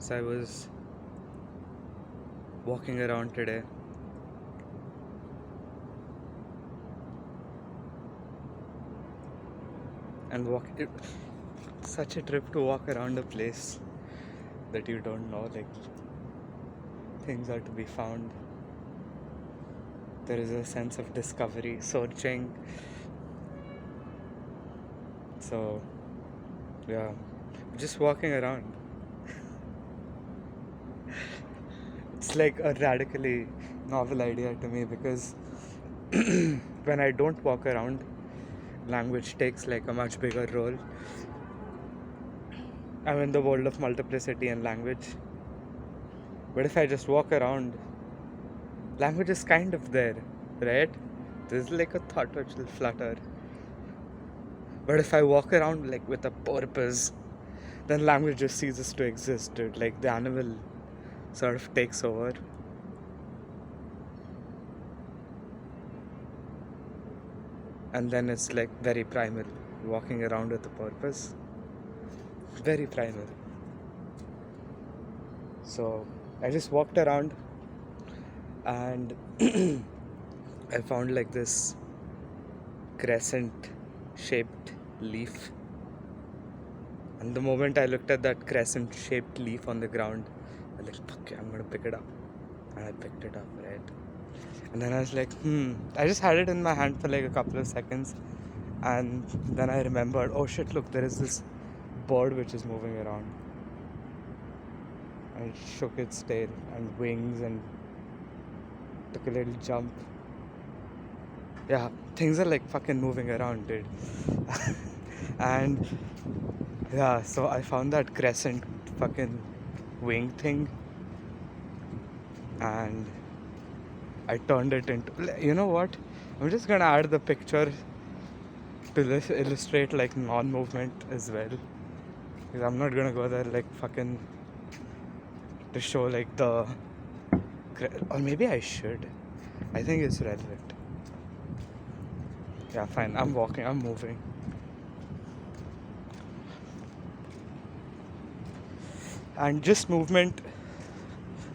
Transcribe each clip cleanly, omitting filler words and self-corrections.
So I was walking around today and such a trip to walk around a place that you don't know, like things are to be found. There is a sense of discovery, searching. So yeah, just walking around. It's like a radically novel idea to me because when I don't walk around, language takes like a much bigger role. I'm in the world of multiplicity and language. But if I just walk around, language is kind of there, right? There's like a thought which will flutter. But if I walk around like with a purpose, then language just ceases to exist, dude. Like the animal sort of takes over. And then it's like very primal, walking around with a purpose. Very primal. So I just walked around and I found like this crescent shaped leaf. And the moment I looked at that crescent shaped leaf on the ground, I was like, fuck yeah, I'm gonna pick it up. And I picked it up, right? And then I was like, I just had it in my hand for like a couple of seconds. And then I remembered, oh shit, look, there is this bird which is moving around. And it shook its tail and wings and took a little jump. Yeah, things are like fucking moving around, dude. And yeah, so I found that crescent fucking wing thing and I turned it into, you know what? I'm just gonna add the picture to illustrate like non-movement as well. Because I'm not gonna go there like fucking to show like the, or maybe I should. I think it's relevant. Yeah, fine. I'm walking, I'm moving. And just movement,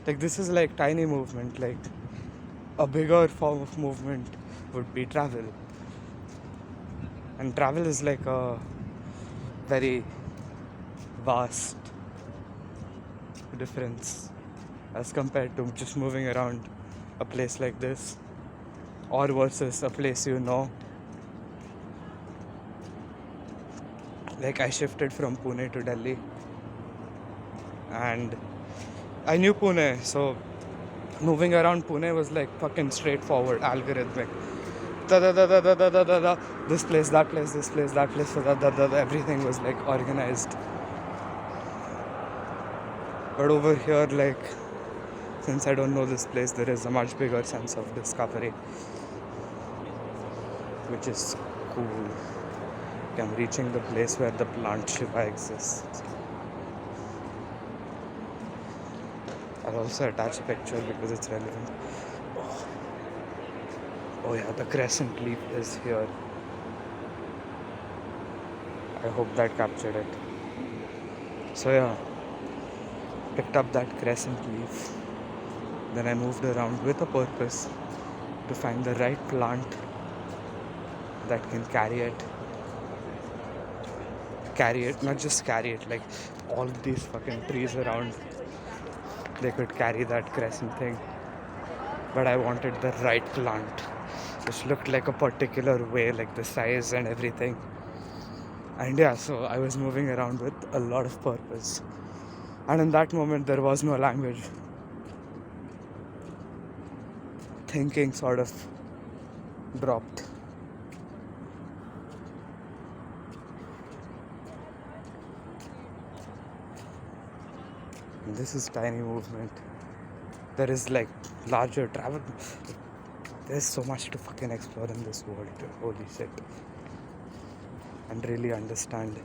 like this is like tiny movement, like a bigger form of movement would be travel. And travel is like a very vast difference as compared to just moving around a place like this or versus a place you know. Like I shifted from Pune to Delhi and I knew Pune, so moving around Pune was like fucking straightforward, algorithmic. Da da da da da da da da da. This place, that place, this place, that place, so everything was like organized. But over here, like, since I don't know this place, there is a much bigger sense of discovery, which is cool. I'm reaching the place where the plant Shiva exists. I'll also attach a picture because it's relevant. Oh yeah, the crescent leaf is here. I hope that captured it. So yeah, picked up that crescent leaf. Then I moved around with a purpose to find the right plant that can carry it, not just carry it, like all of these fucking trees around, they could carry that crescent thing. But I wanted the right plant, which looked like a particular way, like the size and everything. And yeah, so I was moving around with a lot of purpose. And in that moment, there was no language. Thinking sort of dropped. This is tiny movement. There is like larger travel. There's so much to fucking explore in this world. Holy shit. And really understand.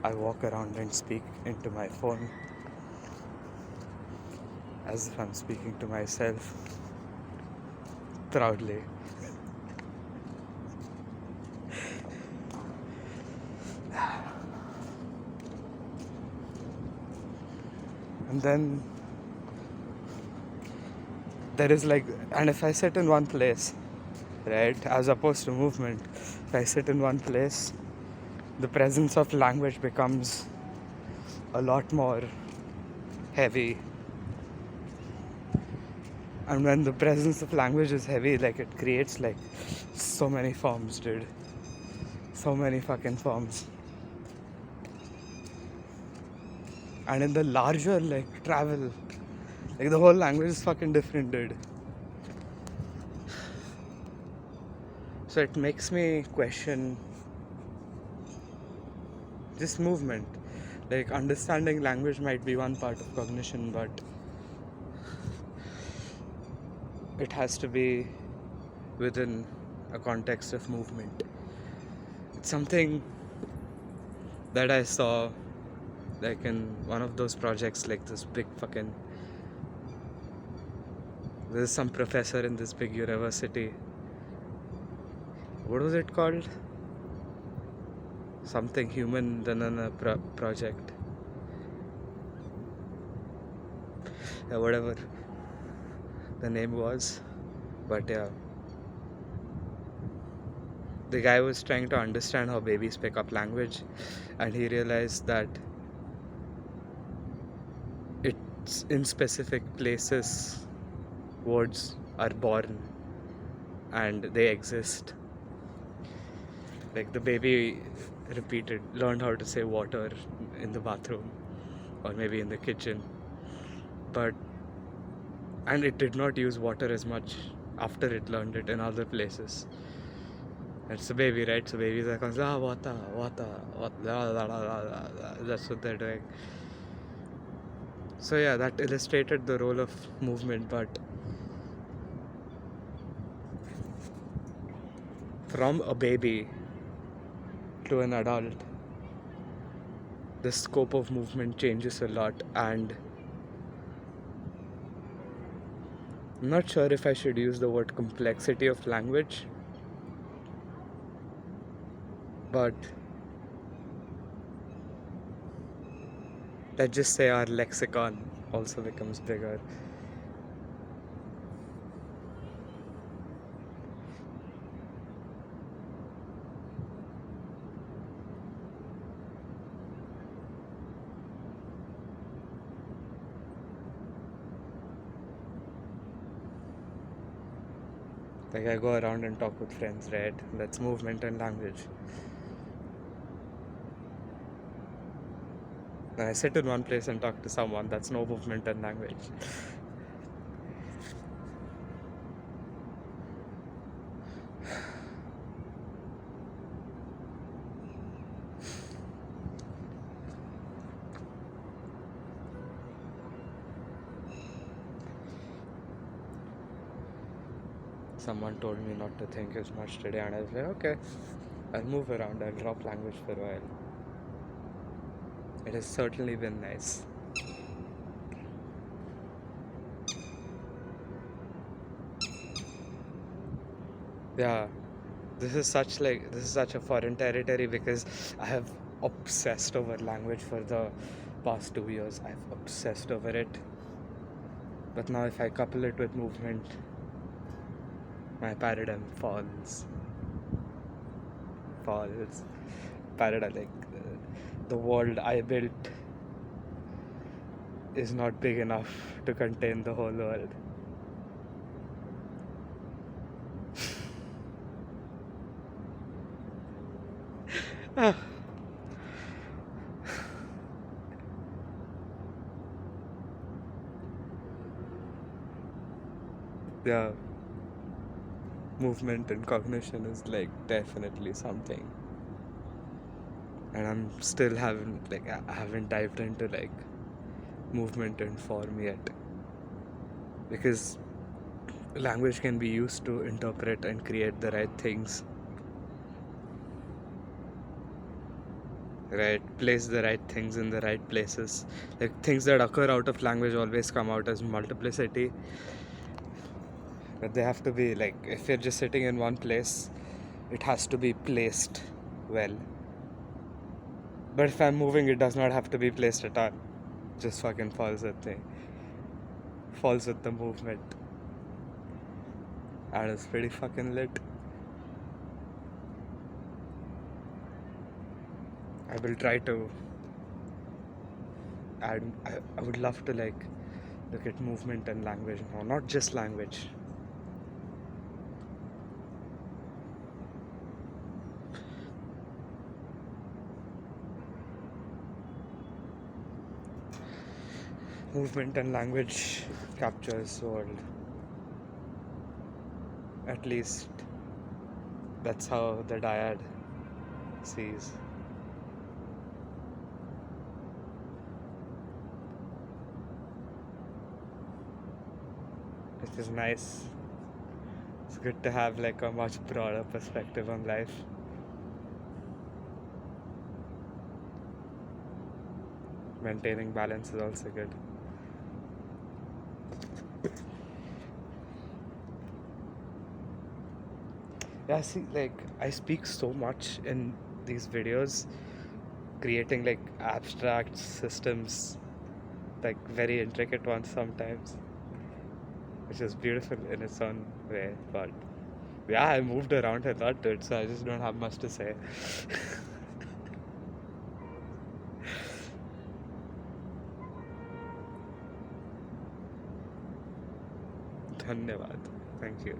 I walk around and speak into my phone as if I'm speaking to myself proudly. And then there is like, and if I sit in one place, right, as opposed to movement, if I sit in one place, the presence of language becomes a lot more heavy. And when the presence of language is heavy, like, it creates like so many forms, dude. So many fucking forms. And in the larger like travel, like the whole language is fucking different, dude. So it makes me question just movement. Like, understanding language might be one part of cognition, but it has to be within a context of movement. It's something that I saw like in one of those projects, like this big fucking, there's some professor in this big university. What was it called? Something human banana project. Yeah, whatever the name was. But yeah, the guy was trying to understand how babies pick up language, and he realized that it's in specific places words are born and they exist. Like, the baby learned how to say water in the bathroom or maybe in the kitchen, and it did not use water as much after it learned it in other places. It's a baby, right? So babies are constantly, water, water, water, that's what they're doing. So yeah, that illustrated the role of movement, but from a baby to an adult, the scope of movement changes a lot, and I'm not sure if I should use the word complexity of language, but let's just say our lexicon also becomes bigger. Like, I go around and talk with friends, right? That's movement and language. When I sit in one place and talk to someone, that's no movement and language. Someone told me not to think as much today, and I was like, okay, I'll move around, I'll drop language for a while. It has certainly been nice. Yeah, this is such a foreign territory, because I have obsessed over language for the past 2 years. I've obsessed over it. But now if I couple it with movement, my paradigm falls. Paradigm, like, the world I built is not big enough to contain the whole world. Yeah, movement and cognition is like definitely something, and I haven't dived into like movement and form yet, because language can be used to interpret and create the right things, right? Place the right things in the right places. Like, things that occur out of language always come out as multiplicity, but they have to be, like, if you're just sitting in one place, it has to be placed well. But if I'm moving, it does not have to be placed at all. just fucking falls with the movement, and it's pretty fucking lit. I will try to add. I would love to like look at movement and language now, not just language. Movement and language captures world. At least that's how the dyad sees. Which is nice. It's good to have like a much broader perspective on life. Maintaining balance is also good. Yeah, see, like I speak so much in these videos, creating like abstract systems, like very intricate ones sometimes, which is beautiful in its own way. But yeah, I moved around a lot, dude, so I just don't have much to say. Dhanyavad. Thank you.